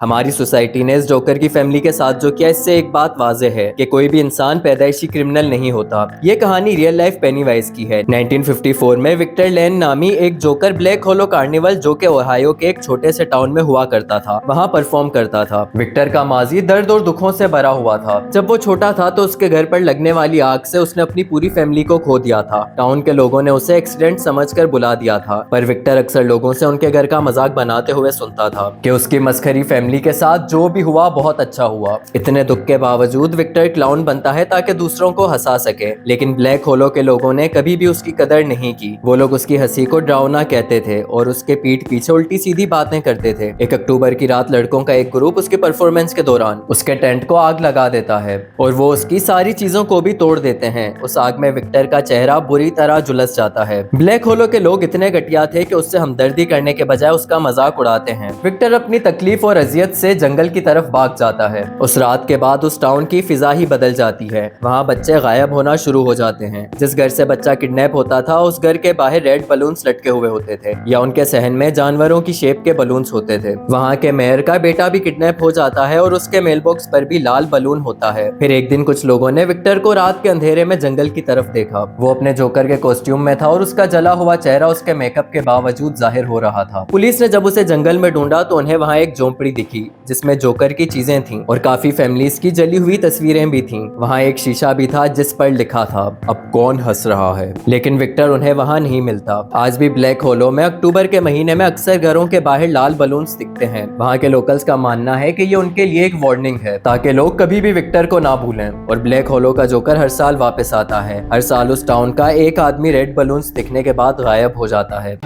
हमारी सोसाइटी ने इस जोकर की फैमिली के साथ जो किया, इससे एक बात वाज़ेह है कि कोई भी इंसान पैदाइशी क्रिमिनल नहीं होता। ये कहानी रियल लाइफ पेनीवाइज की है। 1954 में विक्टर लेन नामी एक जोकर ब्लैक होलो कार्निवल, जो कि ओहायो के एक छोटे से टाउन में हुआ करता था, वहाँ परफॉर्म करता था। विक्टर का माजी दर्द और दुखों से भरा हुआ था। जब वो छोटा था तो उसके घर पर लगने वाली आग से उसने अपनी पूरी फैमिली को खो दिया था। टाउन के लोगों ने उसे एक्सीडेंट समझकर बुला दिया था, पर विक्टर अक्सर लोगों से उनके घर का मजाक बनाते हुए सुनता था कि उसकी मस्खरी फैमिली के साथ जो भी हुआ बहुत अच्छा हुआ। इतने दुख के बावजूद विक्टर क्लाउन बनता है ताकि दूसरों को हंसा सके, लेकिन ब्लैक होलो के लोगों ने कभी भी उसकी कदर नहीं की। वो लोग उसकी हंसी को डरावना कहते थे और उसके पीठ पीछे उल्टी सीधी बातें करते थे। 1 अक्टूबर की रात लड़कों का एक ग्रुप उसके परफॉर्मेंस के दौरान उसके टेंट को आग लगा देता है और वो उसकी सारी चीजों को भी तोड़ देते हैं। उस आग में विक्टर का चेहरा बुरी तरह झुलस जाता है। ब्लैक होलो के लोग इतने घटिया थे कि उससे हमदर्दी करने के बजाय उसका मजाक उड़ाते हैं। विक्टर अपनी तकलीफ और अजियत से जंगल की तरफ भाग जाता है। उस रात के बाद उस टाउन की फिजा ही बदल जाती है। वहाँ बच्चे गायब होना शुरू हो जाते हैं। जिस घर से बच्चा किडनैप होता था उस घर के बाहर रेड बलून्स लटके हुए होते थे, या उनके सहन में जानवरों की शेप के बलून्स होते थे। वहाँ के मेयर का बेटा भी किडनैप हो जाता है और उसके मेल बॉक्स पर भी लाल बलून होता है। फिर एक दिन कुछ लोगों ने विक्टर को रात के अंधेरे में जंगल की तरफ देखा। वो अपने जोकर के कॉस्ट्यूम में था और उसका जला हुआ चेहरा उसके मेकअप के बावजूद जाहिर हो रहा था। पुलिस ने जब उसे जंगल में ढूंढा तो उन्हें वहाँ एक झोंपड़ी दिखी जिसमें जोकर की चीजें थीं और काफी फैमिलीज की जली हुई तस्वीरें भी थीं। वहाँ एक शीशा भी था जिस पर लिखा था, अब कौन हंस रहा है। लेकिन विक्टर उन्हें वहाँ नहीं मिलता। आज भी ब्लैक होलो में अक्टूबर के महीने में अक्सर घरों के बाहर लाल बलून्स दिखते हैं। वहाँ के लोकल्स का मानना है कि ये उनके लिए एक वार्निंग है ताकि लोग कभी भी विक्टर को ना भूलें। और ब्लैक होलो का जोकर हर साल वापस आता है। हर साल उस टाउन का एक आदमी रेड बलून्स दिखने के बाद गायब हो जाता है।